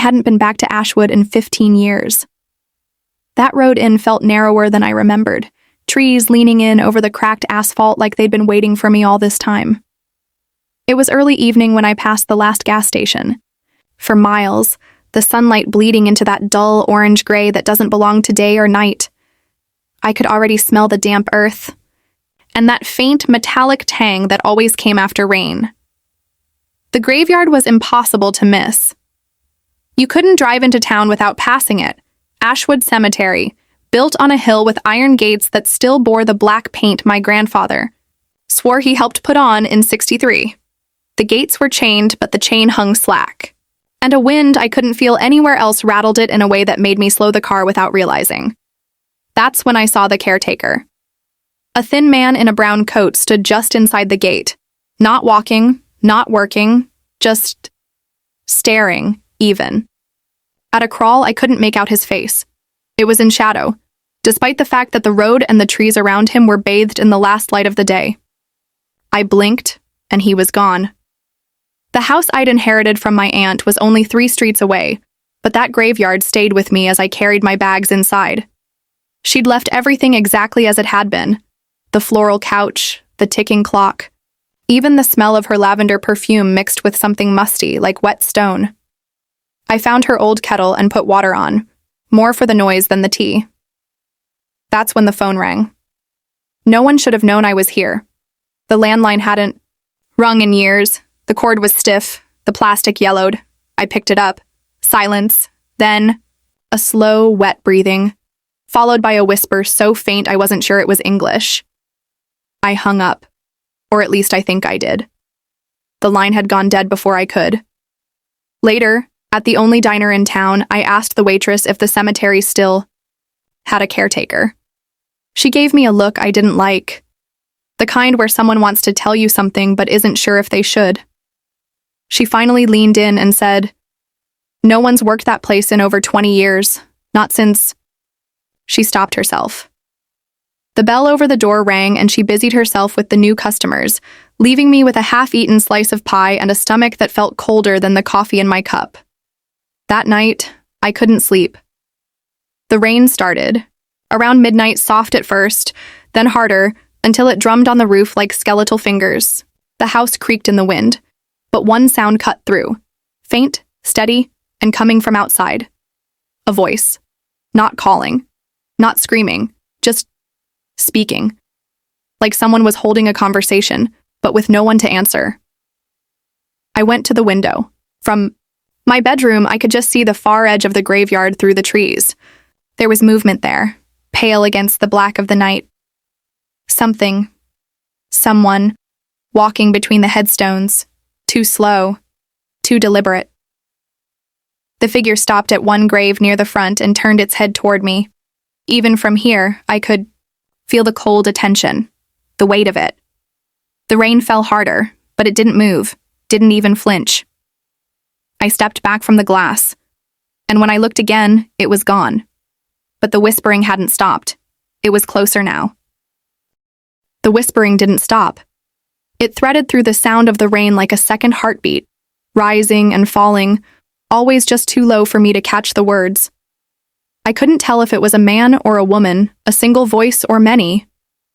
hadn't been back to Ashwood in 15 years. That road in felt narrower than I remembered, trees leaning in over the cracked asphalt like they'd been waiting for me all this time. It was early evening when I passed the last gas station. For miles, the sunlight bleeding into that dull orange-gray that doesn't belong to day or night. I could already smell the damp earth, and that faint metallic tang that always came after rain. The graveyard was impossible to miss. You couldn't drive into town without passing it. Ashwood Cemetery, built on a hill with iron gates that still bore the black paint my grandfather swore he helped put on in '63. The gates were chained, but the chain hung slack, and a wind I couldn't feel anywhere else rattled it in a way that made me slow the car without realizing. That's when I saw the caretaker. A thin man in a brown coat stood just inside the gate, not walking, not working, just staring, even. At a crawl, I couldn't make out his face. It was in shadow, despite the fact that the road and the trees around him were bathed in the last light of the day. I blinked, and he was gone. The house I'd inherited from my aunt was only 3 streets away, but that graveyard stayed with me as I carried my bags inside. She'd left everything exactly as it had been. The floral couch, the ticking clock, even the smell of her lavender perfume mixed with something musty like wet stone. I found her old kettle and put water on, more for the noise than the tea. That's when the phone rang. No one should have known I was here. The landline hadn't rung in years. The cord was stiff, the plastic yellowed. I picked it up. Silence. Then a slow, wet breathing, followed by a whisper so faint I wasn't sure it was English. I hung up, or at least I think I did. The line had gone dead before I could. Later, at the only diner in town, I asked the waitress if the cemetery still had a caretaker. She gave me a look I didn't like, the kind where someone wants to tell you something but isn't sure if they should. She finally leaned in and said, "No one's worked that place in over 20 years, not since..." She stopped herself. The bell over the door rang and she busied herself with the new customers, leaving me with a half-eaten slice of pie and a stomach that felt colder than the coffee in my cup. That night, I couldn't sleep. The rain started, around midnight, soft at first, then harder, until it drummed on the roof like skeletal fingers. The house creaked in the wind, but one sound cut through, faint, steady, and coming from outside. A voice. Not calling, not screaming, just speaking. Like someone was holding a conversation, but with no one to answer. I went to the window. From my bedroom, I could just see the far edge of the graveyard through the trees. There was movement there, pale against the black of the night. Someone, walking between the headstones, too slow, too deliberate. The figure stopped at one grave near the front and turned its head toward me. Even from here, I could feel the cold attention, the weight of it. The rain fell harder, but it didn't move, didn't even flinch. I stepped back from the glass, and when I looked again, it was gone. But the whispering hadn't stopped. It was closer now. The whispering didn't stop. It threaded through the sound of the rain like a second heartbeat, rising and falling, always just too low for me to catch the words. I couldn't tell if it was a man or a woman, a single voice or many,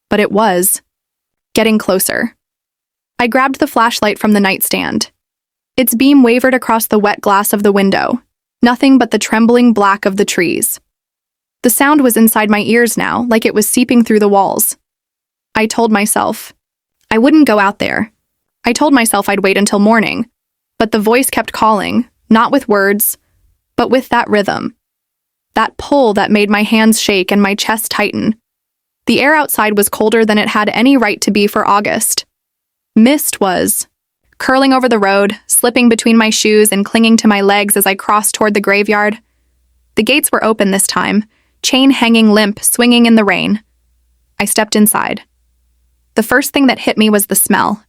but it was. Getting closer. I grabbed the flashlight from the nightstand. Its beam wavered across the wet glass of the window, nothing but the trembling black of the trees. The sound was inside my ears now, like it was seeping through the walls. I told myself I wouldn't go out there. I told myself I'd wait until morning, but the voice kept calling, not with words, but with that rhythm. That pull that made my hands shake and my chest tighten. The air outside was colder than it had any right to be for August. Mist was curling over the road, slipping between my shoes and clinging to my legs as I crossed toward the graveyard. The gates were open this time, chain hanging limp, swinging in the rain. I stepped inside. The first thing that hit me was the smell.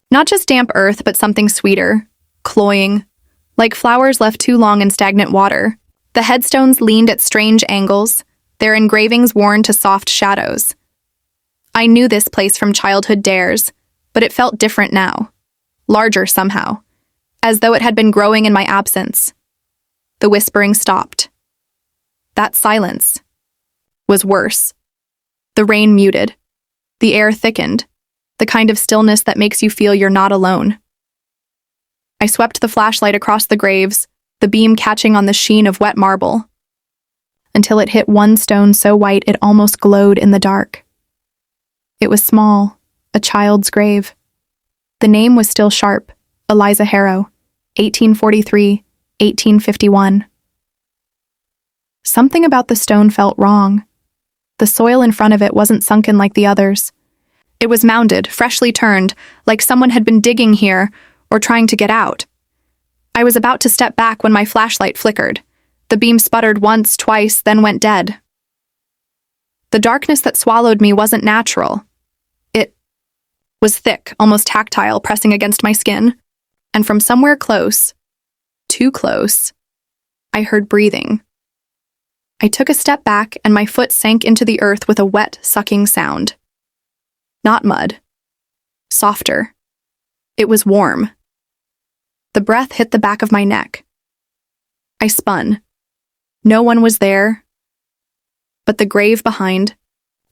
Not just damp earth, but something sweeter, cloying, like flowers left too long in stagnant water. The headstones leaned at strange angles, their engravings worn to soft shadows. I knew this place from childhood dares, but it felt different now. Larger somehow, as though it had been growing in my absence. the whispering stopped. That silence was worse. The rain muted. The air thickened, the kind of stillness that makes you feel you're not alone. I swept the flashlight across the graves, the beam catching on the sheen of wet marble, until it hit one stone so white it almost glowed in the dark. It was small, a child's grave. The name was still sharp, Eliza Harrow, 1843, 1851. Something about the stone felt wrong. The soil in front of it wasn't sunken like the others. It was mounded, freshly turned, like someone had been digging here or trying to get out. I was about to step back when my flashlight flickered. The beam sputtered once, twice, then went dead. The darkness that swallowed me wasn't natural. It was thick, almost tactile, pressing against my skin. And from somewhere close, too close, I heard breathing. I took a step back and my foot sank into the earth with a wet, sucking sound. Not mud. Softer. It was warm. The breath hit the back of my neck. I spun. No one was there. But the grave behind.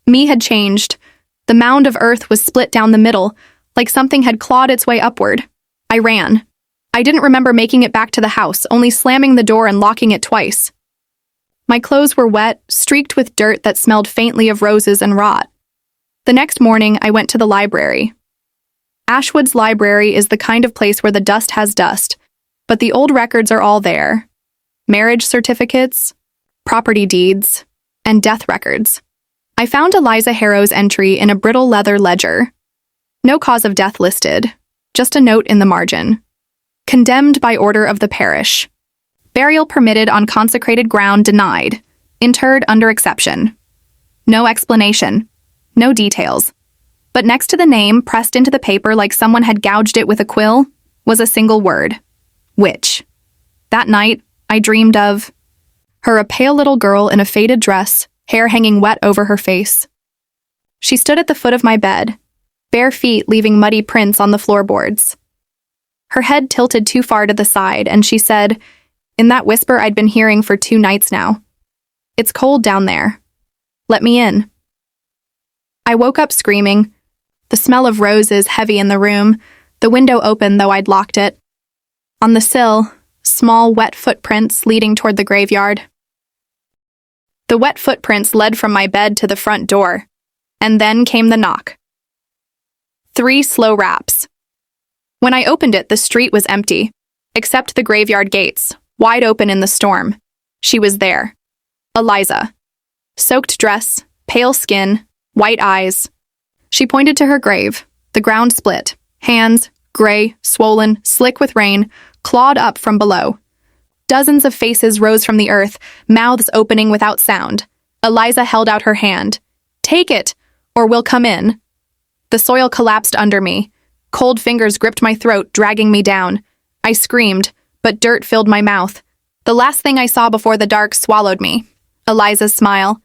Me had changed. The mound of earth was split down the middle, like something had clawed its way upward. I ran. I didn't remember making it back to the house, only slamming the door and locking it twice. My clothes were wet, streaked with dirt that smelled faintly of roses and rot. The next morning, I went to the library. Ashwood's library is the kind of place where the dust has dust, but the old records are all there. Marriage certificates, property deeds, and death records. I found Eliza Harrow's entry in a brittle leather ledger. No cause of death listed, just a note in the margin. Condemned by order of the parish. Burial permitted on consecrated ground denied. Interred under exception. No explanation. No details. But next to the name, pressed into the paper like someone had gouged it with a quill, was a single word. Witch. That night, I dreamed of her, a pale little girl in a faded dress, hair hanging wet over her face. She stood at the foot of my bed, bare feet leaving muddy prints on the floorboards. Her head tilted too far to the side, and she said, in that whisper I'd been hearing for 2 nights now, "It's cold down there. Let me in." I woke up screaming. The smell of roses heavy in the room, the window open though I'd locked it. On the sill, small wet footprints leading toward the graveyard. The wet footprints led from my bed to the front door, and then came the knock. 3 slow raps. When I opened it, the street was empty, except the graveyard gates, wide open in the storm. She was there. Eliza. Soaked dress, pale skin, white eyes. She pointed to her grave. The ground split. Hands, gray, swollen, slick with rain, clawed up from below. Dozens of faces rose from the earth, mouths opening without sound. Eliza held out her hand. "Take it, or we'll come in." The soil collapsed under me. Cold fingers gripped my throat, dragging me down. I screamed, but dirt filled my mouth. The last thing I saw before the dark swallowed me. Eliza's smile.